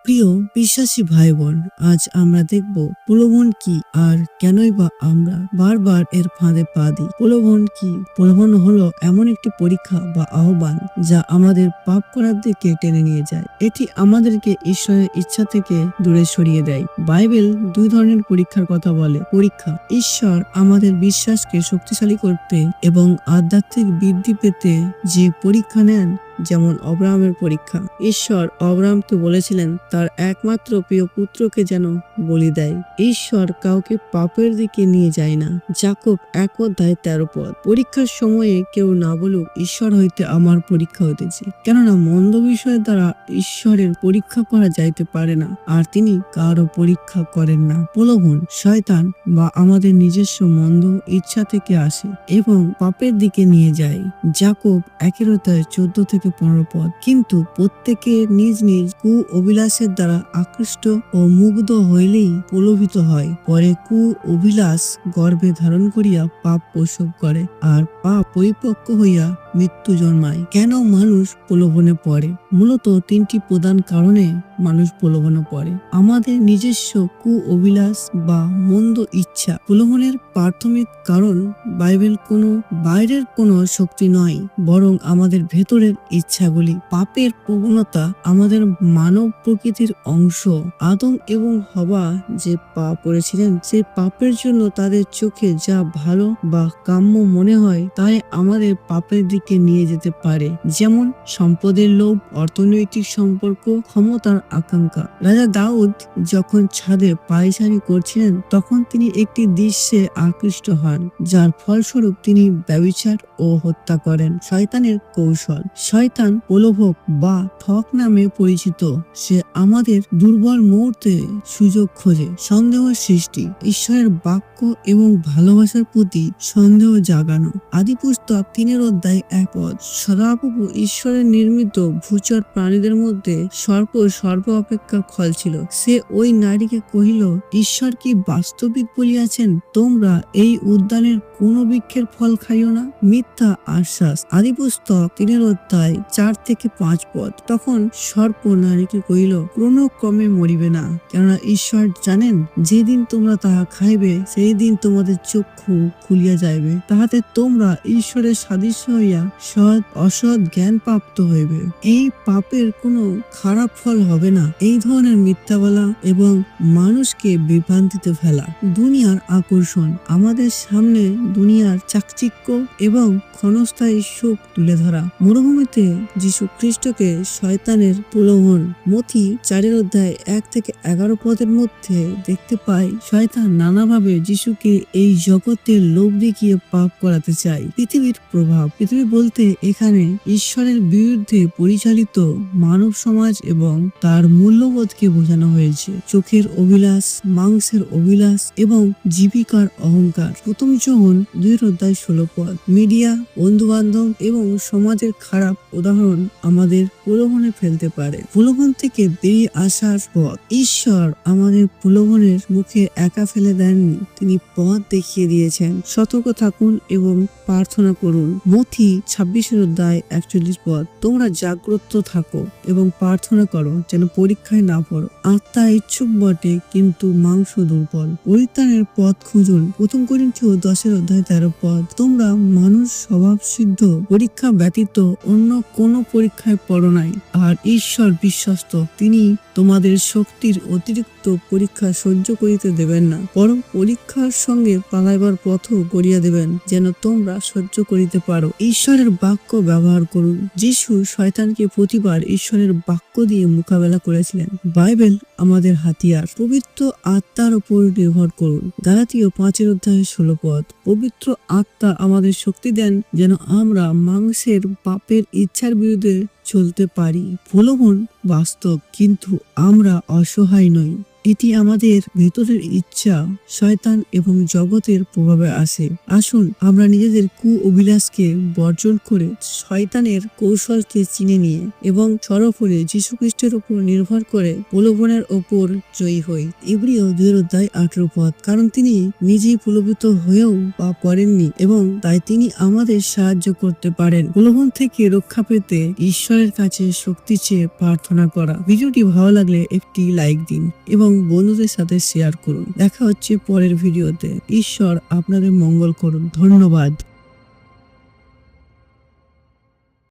প্রিয় বিশ্বাসী ভাই বোন, আজ আমরা দেখব প্রলোভন কি আর কেনই বা আমরা বারবার এর ফাঁদে পা দিই। প্রলোভন কি? প্রলোভন হলো এমন একটি পরীক্ষা বা আহ্বান যা আমাদের পাপ করার দিকে টেনে নিয়ে যায়। এটি আমাদেরকে ঈশ্বরের ইচ্ছা থেকে দূরে সরিয়ে দেয়। বাইবেল দুই ধরনের পরীক্ষার কথা বলে। পরীক্ষা: ঈশ্বর আমাদের বিশ্বাসকে শক্তিশালী করতে এবং আধ্যাত্মিক বৃদ্ধি পেতে যে পরীক্ষা নেন, যেমন অব্রাহামের পরীক্ষা। ঈশ্বর অব্রাহামকে বলেছিলেন তার একমাত্র প্রিয় পুত্রকে যেন বলি দেয়। ঈশ্বর কাউকে পাপের দিকে নিয়ে যায় না। যাকব 1:13 পরীক্ষার সময়ে কেউ না বলুক, ঈশ্বর হইতে আমার পরীক্ষা হইতেছে, কেননা মন্দ বিষয়ের দ্বারা ঈশ্বরের পরীক্ষা করা যাইতে পারে না, আর তিনি কারো পরীক্ষা করেন না। প্রলোভন শয়তান বা আমাদের নিজস্ব মন্দ ইচ্ছা থেকে আসে এবং পাপের দিকে নিয়ে যায়। যাকব 1:14-15 কিন্তু প্রত্যেকে নিজ নিজ কু অভিলাষের দ্বারা আকৃষ্ট ও মুগ্ধ হইলেই প্রলোভিত হয়। পরে কু অভিলাষ গর্ভে ধারণ করিয়া পাপ প্রসব করে, আর পাপ পরিপক্ক হইয়া মৃত্যু জন্মায়। কেন মানুষ প্রলোভনে পড়ে? মূলত তিনটি প্রধান কারণে মানুষ প্রলোভনে পড়ে। আমাদের নিজস্ব কু অভিলাষ বা মন্দ ইচ্ছা। প্রলোভনের প্রাথমিক কারণ বাইবেল কোনো বাইরের কোনো শক্তি নয়, বরং আমাদের ভেতরের ইচ্ছাগুলি। পাপের প্রবণতা আমাদের মানব প্রকৃতির অংশ। আদম এবং হওয়া যে পাপ করেছিলেন, সেই পাপের জন্য তাদের চোখে যা ভালো বা কাম্য মনে হয় তাই আমাদের পাপের দিকে নিয়ে যেতে পারে, যেমন সম্পদের লোভ, অর্থনৈতিক সম্পর্ক, ক্ষমতার আকাঙ্ক্ষা। রাজা দাউদ যখন ছাদে পায়চারি করছিলেন, তখন তিনি একটি দৃশ্যে আকৃষ্ট হন, যার ফলস্বরূপ তিনি ব্যভিচার ও হত্যা করেন। শয়তানের কৌশল। শয়তান প্রলোভক বা ঠক নামে পরিচিত। সে আমাদের দুর্বল মুহূর্তে সুযোগ খোঁজে। সন্দেহ সৃষ্টি। ঈশ্বরের বাক্য এবং ভালোবাসার প্রতি সন্দেহ জাগানো। আদিপুস্তক 3:1 সদাপ্রভু ঈশ্বরের নির্মিত ভূচর প্রাণীদের মধ্যে সর্প অপেক্ষা খল ছিল। সে ওই নারীকে কহিল, ঈশ্বর কি বাস্তবিক বলিয়াছেন, তোমরা এই উদ্যানের কোন বৃক্ষের ফল খাইও না? মিথ্যা আশ্বাস। আদিপুস্তক 3:4-5 তখন সর্প নারীকে কহিল, কোন ক্রমে মরিবে না, কেননা ঈশ্বর জানেন যেদিন তোমরা তাহা খাইবে সেই দিন তোমাদের চক্ষু খুলিয়া যাইবে, তাহাতে তোমরা ঈশ্বরের সাদৃশ্য হইয়া সৎ অসৎ জ্ঞান প্রাপ্ত হইবে। এই পাপের কোনো খারাপ ফল হবে না। এই ধরনের মিথ্যা বলা এবং মানুষকে বিভ্রান্তিতে ফেলা। দুনিয়ার আকর্ষণ। আমাদের সামনে দুনিয়ার চাকচিক্য এবং ক্ষণস্থায়ী সুখ তুলে ধরা। মরুভূমিতে যীশু খ্রিস্টকে শয়তানের প্রলোভন। মথি 4:1-11 মধ্যে দেখতে পাই, শয়তান নানাভাবে যীশুকে এই জগতের লোভ দেখিয়ে পাপ করাতে চায়। পৃথিবীর প্রভাব। পৃথিবী বলতে এখানে ঈশ্বরের বিরুদ্ধে পরিচালিত মানব সমাজ এবং তার মূল্যবোধকে বোঝানো হয়েছে। চোখের অভিলাষ, মাংসের অভিলাষ এবং জীবিকার অহংকার। প্রথম যোহন 2:16 মিডিয়া, বন্ধু বান্ধব এবং সমাজের খারাপ উদাহরণ আমাদের প্রলোভনে ফেলতে পারে। প্রলোভন থেকে বেরিয়ে আসার পথ। ঈশ্বর আমাদের প্রলোভনের মুখে একা ফেলে দেননি, তিনি পথ দেখিয়ে দিয়েছেন। সতর্ক থাকুন এবং প্রার্থনা করুন। মথি 26:41 তোমরা জাগ্রত থাকো এবং প্রার্থনা করো যেন পরীক্ষায় না পড়ো। আত্মা ইচ্ছুক বটে কিন্তু মাংস দুর্বল। পরিত্রাণের পথ খুঁজুন। 1 করিন্থীয় 10:13 তোমরা মানুষ স্বভাব সিদ্ধ পরীক্ষা ব্যতীত অন্য কোনো পরীক্ষায় পড়ো নাই, আর ঈশ্বর বিশ্বস্ত, তিনি তোমাদের শক্তির অতিরিক্ত পরীক্ষা সহ্য করিতে দেবেন না, বরং পরীক্ষার সঙ্গে পালাইবার পথও করিয়া দেবেন, যেন তোমরা সহ্য করিতে পারো। ঈশ্বরের বাক্য ব্যবহার করুন। যীশু শয়তানকে প্রতিবার ঈশ্বরের বাক্য দিয়ে মোকাবেলা করেছিলেন। বাইবেল আমাদের হাতিয়ার। পবিত্র আত্মার উপর নির্ভর করুন। গালাতীয় 5:16 পবিত্র আত্মা আমাদের শক্তি দেন যেন আমরা মাংসের পাপের ইচ্ছার বিরুদ্ধে চলতে পারি। প্রলোভন বাস্তব, কিন্তু আমরা অসহায় নই। এটি আমাদের ভেতরের ইচ্ছা, শয়তান এবং জগতের প্রভাবে আসে। আসুন আমরা নিজেদের অভিলাষকে বর্জন করে শয়তানের কৌশলকে চিনে নিয়ে এবং সর্বোপরি যীশু খ্রিস্টের উপর নির্ভর করে প্রলোভনের ওপর জয়ী হই। ইব্রিয় 2:18 পদ। কারণ তিনি নিজেই প্রলোভিত হয়েও পাপ করেননি এবং তাই তিনি আমাদের সাহায্য করতে পারেন। প্রলোভন থেকে রক্ষা পেতে ঈশ্বরের কাছে শক্তি চেয়ে প্রার্থনা করা। ভিডিওটি ভালো লাগলে একটি লাইক দিন এবং বন্ধুদের সাথে শেয়ার করুন। দেখা হচ্ছে পরের ভিডিওতে। ঈশ্বর আপনাদের মঙ্গল করুন। ধন্যবাদ।